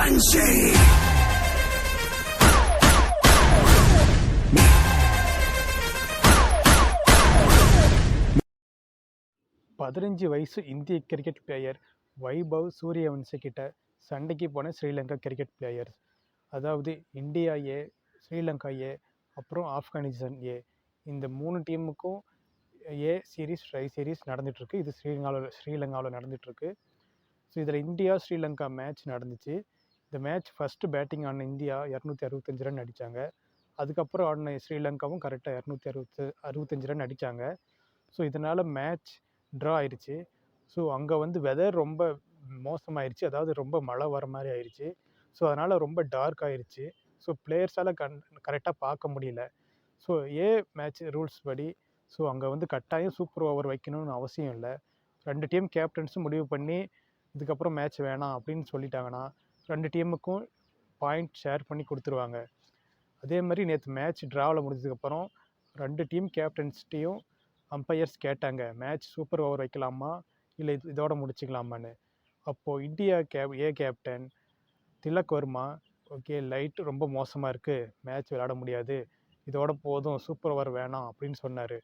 Banshee. 15 வயசு இந்திய cricket player Vaibhav Suryavanshi கிட்ட சண்டைக்கு போன ஸ்ரீலங்கா கிரிக்கெட் பிளேயர்ஸ். அதாவது இந்தியா ஏ, ஸ்ரீலங்கா ஏ, அப்புறம் ஆப்கானிஸ்தான் ஏ, இந்த 3 டீமுக்கும் ஏ சீரீஸ், ட்ரை சீரீஸ் நடந்துகிட்ருக்கு. இது ஸ்ரீலங்காவில் நடந்துகிட்ருக்கு. ஸோ இதில் இந்தியா ஸ்ரீலங்கா மேட்ச் நடந்துச்சு. இந்த மேட்ச் ஃபஸ்ட்டு பேட்டிங் ஆடின இந்தியா 265 ரன் அடித்தாங்க. அதுக்கப்புறம் ஆடின ஸ்ரீலங்காவும் கரெக்டாக 265 ரன் அடித்தாங்க. ஸோ இதனால் மேட்ச் ட்ரா ஆயிடுச்சு. ஸோ அங்கே வந்து வெதர் ரொம்ப மோசமாயிருச்சு, அதாவது ரொம்ப மழை வர மாதிரி ஆயிடுச்சு. ஸோ அதனால் ரொம்ப டார்க் ஆயிடுச்சு. ஸோ பிளேயர்ஸால் கரெக்டாக பார்க்க முடியல. ஸோ ஏ மேட்ச் ரூல்ஸ் படி ஸோ அங்கே வந்து கட்டாயம் சூப்பர் ஓவர் வைக்கணும்னு அவசியம் இல்லை. 2 டீம் கேப்டன்ஸும் முடிவு பண்ணி இதுக்கப்புறம் மேட்ச் வேணாம் அப்படின்னு சொல்லிட்டாங்கன்னா 2 டீமுக்கும் பாயிண்ட் ஷேர் பண்ணி கொடுத்துருவாங்க. அதே மாதிரி நேற்று மேட்ச் ட்ராவில் முடிஞ்சதுக்கப்புறம் 2 டீம் கேப்டன்ஸ்கிட்டையும் அம்பையர்ஸ் கேட்டாங்க, மேட்ச் சூப்பர் ஓவர் வைக்கலாமா இல்லை இதோட முடிச்சுக்கலாமான்னு. அப்போது India A captain Tilak Varma, okay light ரொம்ப மோசமாக இருக்குது, மேட்ச் விளையாட முடியாது, இதோட போதும், சூப்பர் ஓவர் வேணாம் அப்படின்னு சொன்னார்.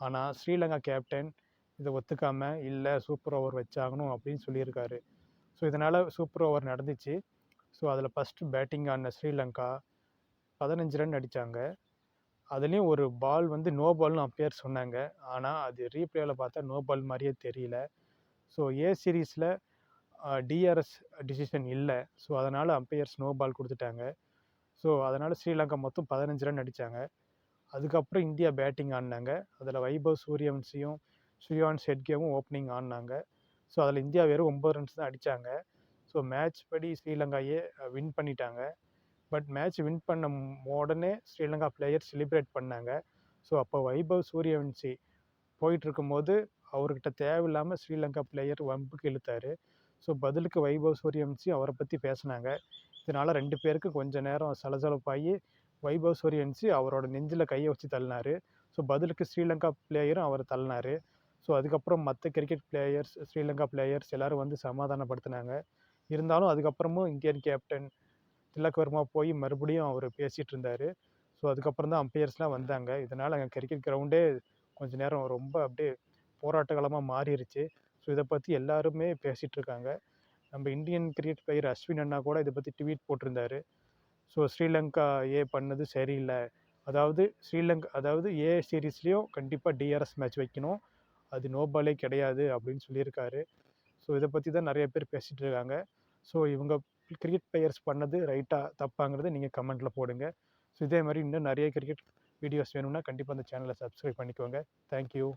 ஆனால் ஸ்ரீலங்கா கேப்டன் இதை ஒத்துக்காமல் இல்லை சூப்பர் ஓவர் வச்சாகணும் அப்படின்னு சொல்லியிருக்காரு. ஸோ இதனால் சூப்பர் ஓவர் நடந்துச்சு. ஸோ அதில் ஃபஸ்ட்டு பேட்டிங் ஆடின ஸ்ரீலங்கா 15 ரன் அடித்தாங்க. அதுலேயும் ஒரு பால் வந்து நோ பால்னு அம்பையர் சொன்னாங்க. ஆனால் அது ரீப்ளேயில் பார்த்தா நோ பால் மாதிரியே தெரியல. ஸோ ஏ சீரீஸில் டிஆர்எஸ் டிசிஷன் இல்லை. ஸோ அதனால் அம்பையர்ஸ் நோ பால் கொடுத்துட்டாங்க. ஸோ அதனால் ஸ்ரீலங்கா மொத்தம் 15 ரன் அடித்தாங்க. அதுக்கப்புறம் இந்தியா பேட்டிங் ஆடினாங்க. அதில் வைபவ் சூரியவன்சியும் ஸ்ரீயான் ஷெட்கேவும் ஓப்பனிங் ஆடினாங்க. ஸோ அதில் இந்தியா வெறும் 9 ரன்ஸ் தான் அடித்தாங்க. ஸோ மேட்ச் படி ஸ்ரீலங்காயே வின் பண்ணிட்டாங்க. பட் மேட்ச் வின் பண்ண உடனே ஸ்ரீலங்கா பிளேயர் செலிப்ரேட் பண்ணாங்க. ஸோ அப்போ வைபவ் சூரியவன்சி போயிட்டுருக்கும்போது அவர்கிட்ட தேவையில்லாமல் ஸ்ரீலங்கா பிளேயர் வம்புக்கு இழுத்தார். ஸோ பதிலுக்கு வைபவ் சூரியவன்சி அவரை பற்றி பேசினாங்க. இதனால் 2 பேருக்கு கொஞ்சம் நேரம் சலசலப்பாகி வைபவ் சூரியவன்சி அவரோட நெஞ்சில் கையை வச்சு தள்ளினார். ஸோ பதிலுக்கு ஸ்ரீலங்கா பிளேயரும் அவர் தள்ளினார். ஸோ அதுக்கப்புறம் மற்ற கிரிக்கெட் பிளேயர்ஸ், ஸ்ரீலங்கா பிளேயர்ஸ் எல்லோரும் வந்து சமாதானப்படுத்தினாங்க. இருந்தாலும் அதுக்கப்புறமும் இந்தியன் கேப்டன் திலக் வர்மா போய் மறுபடியும் அவர் பேசிகிட்டு இருந்தார். ஸோ அதுக்கப்புறம் தான் அம்பையர்ஸ்லாம் வந்தாங்க. இதனால் அங்கே கிரிக்கெட் கிரவுண்டே கொஞ்சம் நேரம் ரொம்ப அப்படியே போராட்டகாலமாக மாறிடுச்சு. ஸோ இதை பற்றி எல்லாருமே பேசிகிட்டு இருக்காங்க. நம்ம இந்தியன் கிரிக்கெட் பிளேயர் அஸ்வின் அண்ணா கூட இதை பற்றி ட்வீட் போட்டிருந்தார். ஸோ ஸ்ரீலங்கா ஏ பண்ணது சரியில்லை, அதாவது ஏ சீரீஸ்லேயும் கண்டிப்பாக டிஆர்எஸ் மேட்ச் வைக்கணும், அது நோ பாலே கிடையாது அப்படின்னு சொல்லியிருக்காரு. ஸோ இதை பற்றி தான் நிறைய பேர் பேசிகிட்டு இருக்காங்க. ஸோ இவங்க கிரிக்கெட் பிளேயர்ஸ் பண்ணது ரைட்டாக தப்பாங்கிறத நீங்கள் கமெண்ட்டில் போடுங்க. ஸோ இதே மாதிரி இன்னும் நிறைய கிரிக்கெட் வீடியோஸ் வேணும்னா கண்டிப்பாக அந்த சேனலை சப்ஸ்கிரைப் பண்ணிக்கோங்க. தேங்க்யூ.